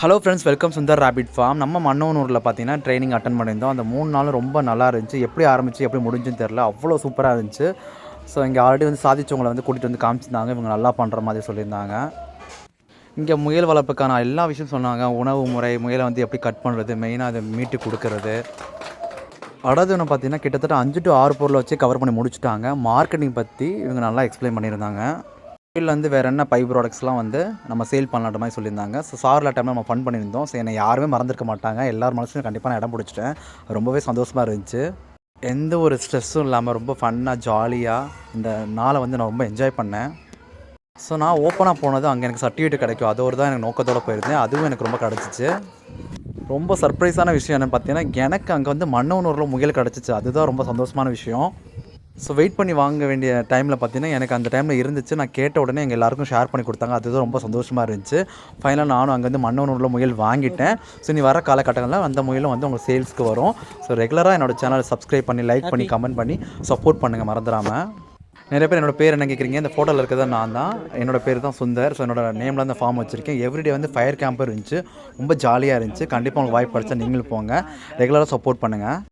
Hello friends, welcome Sundar rapid form. நம்ம மன்னவனூரில் பார்த்தீங்கன்னா training attend பண்ணியிருந்தோம். அந்த 3 நாளும் ரொம்ப நல்லா இருந்துச்சு. எப்படி ஆரம்பிச்சு எப்படி முடிஞ்சுன்னு தெரில, அவ்வளோ சூப்பராக இருந்துச்சு. ஸோ இங்கே ஆல்ரெடி வந்து சாதிச்சவங்களை வந்து கூட்டிகிட்டு வந்து காமிச்சிருந்தாங்க. இவங்க நல்லா பண்ணுற மாதிரி சொல்லியிருந்தாங்க. இங்கே முயல் வளர்ப்புக்கான எல்லா விஷயம் சொன்னாங்க. உணவு முறை, முயலை வந்து எப்படி கட் பண்ணுறது, மெயினாக அதை மீட்டு கொடுக்கறது. அடதுன்னு பார்த்தீங்கன்னா கிட்டத்தட்ட 5 to 6 பொருளை வச்சு கவர் பண்ணி முடிச்சுட்டாங்க. மார்க்கெட்டிங் பற்றி இவங்க நல்லா எக்ஸ்பிளைன் பண்ணியிருந்தாங்க. இதில் வந்து வேறு என்ன பை ப்ராடக்ட்ஸ்லாம் வந்து நம்ம சேல் பண்ணலான்ற மாதிரி சொல்லியிருந்தாங்க. ஸோ சாரில் டைமில் நம்ம ஃபன் பண்ணியிருந்தோம். ஸோ என்னை யாருமே மறந்துருக்க மாட்டாங்க. எல்லார் மனசுலையும் கண்டிப்பாக நான் இடம் பிடிச்சிட்டேன். ரொம்பவே சந்தோஷமாக இருந்துச்சு. எந்த ஒரு ஸ்ட்ரெஸ்ஸும் இல்லாமல் ரொம்ப ஃபன்னாக ஜாலியாக இந்த நாளை வந்து நான் ரொம்ப என்ஜாய் பண்ணேன். ஸோ நான் ஓப்பனாக போனது அங்கே எனக்கு சர்டிஃபிகேட் கிடைக்கும், அது ஒரு தான் எனக்கு நோக்கத்தோடு போயிருந்தேன். அதுவும் எனக்கு ரொம்ப கிடச்சிச்சு. ரொம்ப சர்ப்ரைஸான விஷயம் என்னென்னு பார்த்தீங்கன்னா, எனக்கு அங்கே வந்து மன்னவனூரில் முயல் கிடச்சிச்சு. அதுதான் ரொம்ப சந்தோஷமான விஷயம். ஸோ வெயிட் பண்ணி வாங்க வேண்டிய டைமில் பார்த்தீங்கன்னா, எனக்கு அந்த டைமில் இருந்துச்சு. நான் கேட்ட உடனே எங்கள் எல்லாருக்கும் ஷேர் பண்ணி கொடுத்தாங்க. அதுதான் ரொம்ப சந்தோஷமாக இருந்துச்சு. ஃபைனலாக நானும் அங்கேருந்து மன்னவனூரில் முயல் வாங்கிட்டேன். ஸோ இனி வர காலகட்டங்களில் அந்த முயலும் வந்து உங்களுக்கு சேல்ஸ்க்கு வரும். ஸோ ரெகுலராக என்னோடய சேனலை சப்ஸ்கிரைப் பண்ணி, லைக் பண்ணி, கமெண்ட் பண்ணி சப்போர்ட் பண்ணுங்கள் மறந்துடாமல். நிறைய பேர் என்னோடய பேர் என்ன கேட்குறீங்க. இந்த ஃபோட்டோவில் இருக்கிறது நான் தான். என்னோடய பேர் தான் சுந்தர். ஸோ என்னோடய நேமில் அந்த ஃபார்ம் வச்சுருக்கேன். எவ்ரிடே வந்து ஃபயர் கேம்பர் இருந்துச்சு. ரொம்ப ஜாலியாக இருந்துச்சு. கண்டிப்பாக உங்களுக்கு வாய்ப்பு கிடச்சா நீங்களும் போங்க. ரெகுலராக சப்போர்ட் பண்ணுங்கள்.